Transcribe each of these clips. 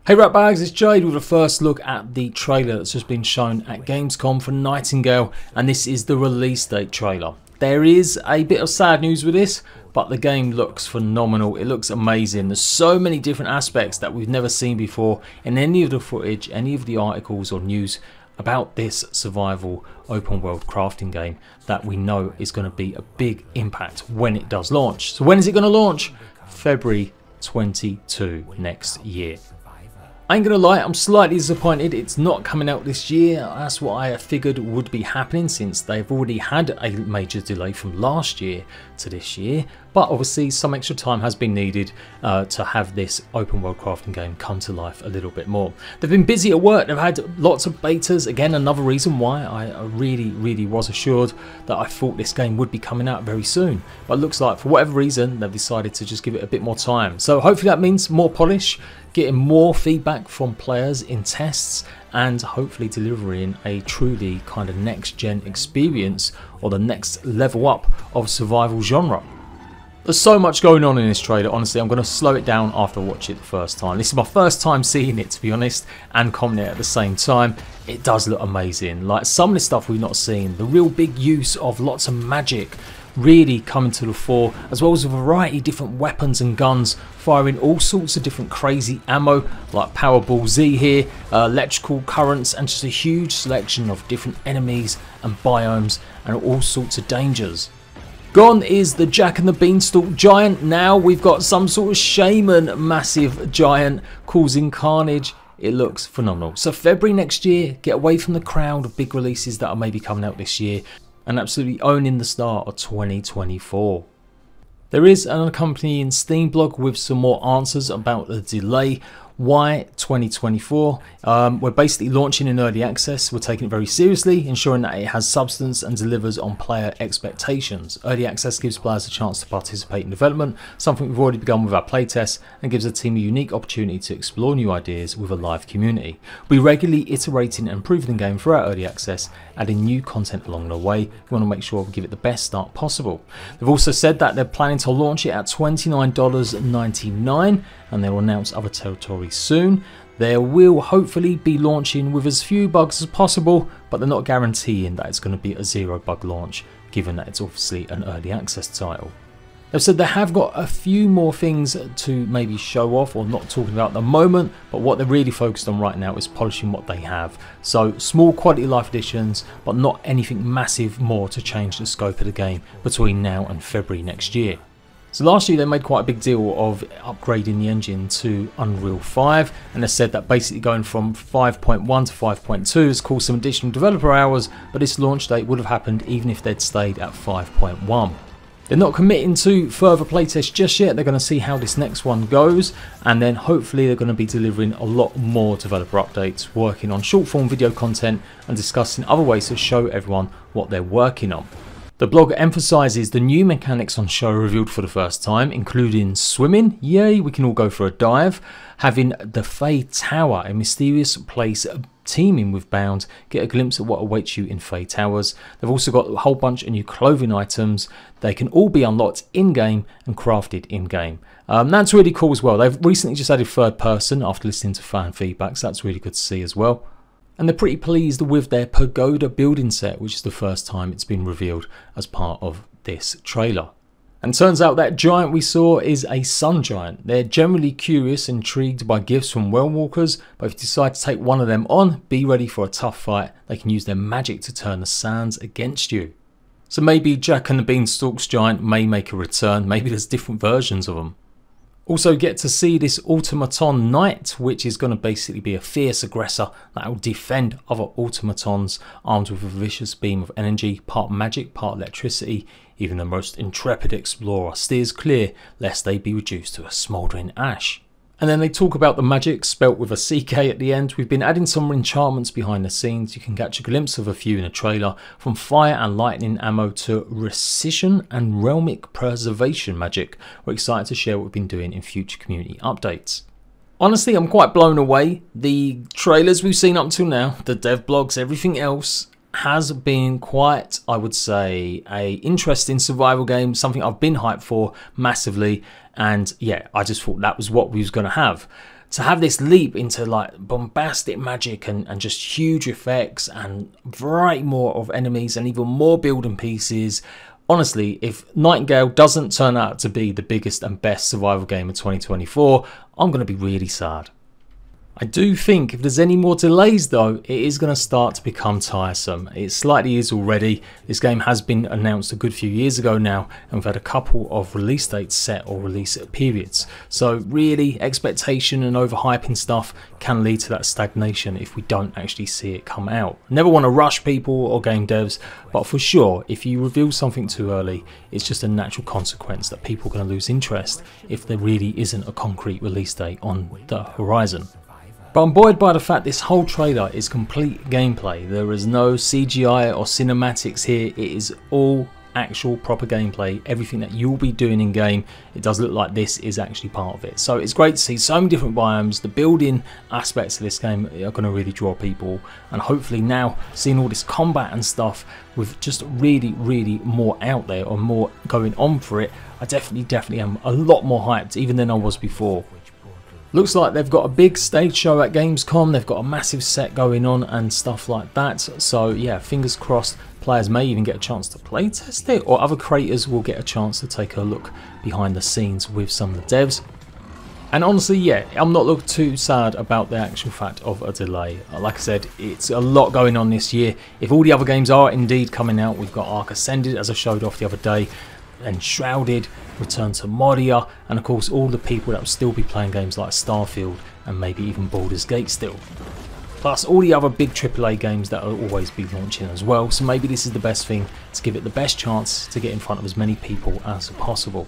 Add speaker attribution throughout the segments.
Speaker 1: Hey ratbags, it's Jade with a first look at the trailer that's just been shown at Gamescom for Nightingale, and this is the release date trailer. There is a bit of sad news with this, but the game looks phenomenal. It looks amazing. There's so many different aspects that we've never seen before in any of the footage, any of the articles or news about this survival open world crafting game that we know is going to be a big impact when it does launch. So when is it going to launch? February 22 next year. I ain't gonna lie, I'm slightly disappointed it's not coming out this year. That's what I figured would be happening since they've already had a major delay from last year to this year. But obviously some extra time has been needed to have this open world crafting game come to life a little bit more. They've been busy at work, they've had lots of betas. Again, another reason why I really was assured that I thought this game would be coming out very soon. But it looks like for whatever reason they've decided to just give it a bit more time. So hopefully that means more polish, getting more feedback from players in tests, and hopefully delivering a truly kind of next gen experience or the next level up of survival genre. There's so much going on in this trailer. Honestly, I'm going to slow it down after I watch it the first time. This is my first time seeing it, to be honest, and commenting at the same time. It does look amazing. Like some of the stuff we've not seen, the real big use of lots of magic really coming to the fore, as well as a variety of different weapons and guns firing all sorts of different crazy ammo like Powerball Z here, electrical currents, and just a huge selection of different enemies and biomes and all sorts of dangers. Gone is the Jack and the Beanstalk giant. Now we've got some sort of shaman massive giant causing carnage. It looks phenomenal. So February next year, get away from the crowd of big releases that are maybe coming out this year and absolutely owning the start of 2024. There is an accompanying Steam blog with some more answers about the delay. Why 2024? We're basically launching in early access. We're taking it very seriously, ensuring that it has substance and delivers on player expectations. Early access gives players a chance to participate in development, something we've already begun with our playtests, and gives the team a unique opportunity to explore new ideas with a live community. We regularly iterating and improving the game throughout early access, adding new content along the way. We want to make sure we give it the best start possible. They've also said that they're planning to launch it at $29.99, and they will announce other territories soon. They will hopefully be launching with as few bugs as possible, but they're not guaranteeing that it's going to be a zero bug launch, given that it's obviously an early access title. They've said they have got a few more things to maybe show off or not talking about at the moment, but what they're really focused on right now is polishing what they have. So small quality of life additions, but not anything massive more to change the scope of the game between now and February next year. So last year they made quite a big deal of upgrading the engine to Unreal 5, and they said that basically going from 5.1 to 5.2 has caused some additional developer hours, but this launch date would have happened even if they'd stayed at 5.1. They're not committing to further playtests just yet. They're going to see how this next one goes, and then hopefully they're going to be delivering a lot more developer updates, working on short form video content and discussing other ways to show everyone what they're working on. The blog emphasises the new mechanics on show revealed for the first time, including swimming, yay, we can all go for a dive, having the Fae Tower, a mysterious place teeming with bounds, get a glimpse of what awaits you in Fae Towers. They've also got a whole bunch of new clothing items. They can all be unlocked in-game and crafted in-game. That's really cool as well. They've recently just added third person after listening to fan feedback, so that's really good to see as well. And they're pretty pleased with their pagoda building set, which is the first time it's been revealed as part of this trailer. And turns out that giant we saw is a sun giant. They're generally curious and intrigued by gifts from Realmwalkers, but if you decide to take one of them on, be ready for a tough fight. They can use their magic to turn the sands against you. So maybe Jack and the Beanstalk's giant may make a return. Maybe there's different versions of them. Also get to see this automaton knight, which is going to basically be a fierce aggressor that will defend other automatons armed with a vicious beam of energy, part magic, part electricity. Even the most intrepid explorer steers clear lest they be reduced to a smouldering ash. And then they talk about the magic spelt with a CK at the end. We've been adding some enchantments behind the scenes. You can catch a glimpse of a few in a trailer, from fire and lightning ammo to rescission and realmic preservation magic. We're excited to share what we've been doing in future community updates. Honestly, I'm quite blown away. The trailers we've seen up until now, the dev blogs, everything else has been quite, I would say, a interesting survival game, something I've been hyped for massively, and yeah, I just thought that was what we was going to have. To have this leap into like bombastic magic and just huge effects and variety more of enemies and even more building pieces. Honestly, if Nightingale doesn't turn out to be the biggest and best survival game of 2024, I'm going to be really sad. I do think if there's any more delays though, it is going to start to become tiresome. It slightly is already. This game has been announced a good few years ago now, and we've had a couple of release dates set or release periods. So really, expectation and overhyping stuff can lead to that stagnation if we don't actually see it come out. Never want to rush people or game devs, but for sure, if you reveal something too early, it's just a natural consequence that people are going to lose interest if there really isn't a concrete release date on the horizon. But I'm buoyed by the fact this whole trailer is complete gameplay. There is no CGI or cinematics here. It is all actual proper gameplay. Everything that you'll be doing in game, it does look like this is actually part of it. So it's great to see so many different biomes. The building aspects of this game are going to really draw people, and hopefully now seeing all this combat and stuff with just really more out there or more going on for it, I definitely am a lot more hyped even than I was before. Looks like they've got a big stage show at Gamescom, they've got a massive set going on and stuff like that. So yeah, fingers crossed players may even get a chance to play test it, or other creators will get a chance to take a look behind the scenes with some of the devs. And honestly, yeah, I'm not looking too sad about the actual fact of a delay. Like I said, it's a lot going on this year. If all the other games are indeed coming out, we've got Ark Ascended, as I showed off the other day, and Shrouded, Return to Moria, and of course all the people that will still be playing games like Starfield and maybe even Baldur's Gate still. Plus all the other big AAA games that will always be launching as well, so maybe this is the best thing to give it the best chance to get in front of as many people as possible.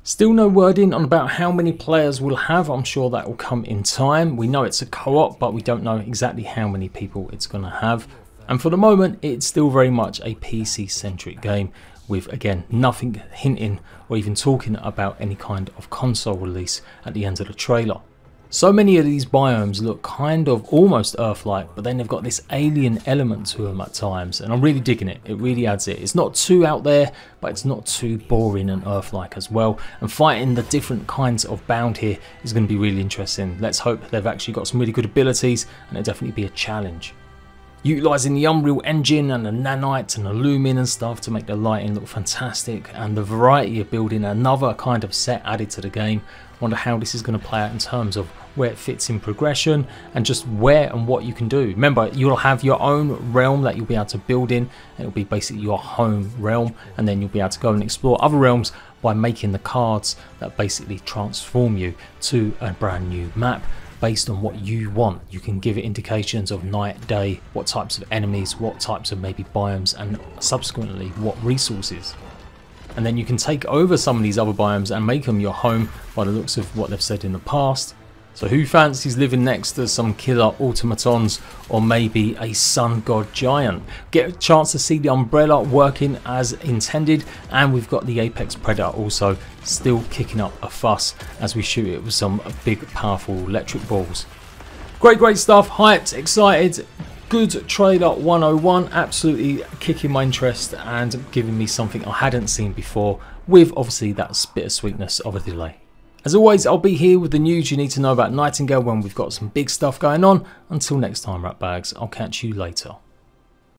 Speaker 1: Still no wording on about how many players we'll have. I'm sure that will come in time. We know it's a co-op, but we don't know exactly how many people it's going to have. And for the moment, it's still very much a PC-centric game, with again nothing hinting or even talking about any kind of console release at the end of the trailer. So many of these biomes look kind of almost Earth-like, but then they've got this alien element to them at times, and I'm really digging it. It really adds it. It's not too out there, but it's not too boring and Earth-like as well. And fighting the different kinds of bound here is going to be really interesting. Let's hope they've actually got some really good abilities, and it'll definitely be a challenge. Utilising the Unreal Engine and the nanite and the lumen and stuff to make the lighting look fantastic, and the variety of building another kind of set added to the game. Wonder how this is going to play out in terms of where it fits in progression and just where and what you can do. Remember, you'll have your own realm that you'll be able to build in. It'll be basically your home realm, and then you'll be able to go and explore other realms by making the cards that basically transform you to a brand new map. Based on what you want, you can give it indications of night, day, what types of enemies, what types of maybe biomes, and subsequently what resources. And then you can take over some of these other biomes and make them your home by the looks of what they've said in the past. So who fancies living next to some killer automatons or maybe a sun god giant? Get a chance to see the umbrella working as intended, and we've got the Apex Predator also still kicking up a fuss as we shoot it with some big powerful electric balls. Great stuff, hyped, excited. Good trailer 101, absolutely kicking my interest and giving me something I hadn't seen before, with obviously that bit of sweetness of a delay. As always, I'll be here with the news you need to know about Nightingale when we've got some big stuff going on. Until next time, Ratbags, I'll catch you later.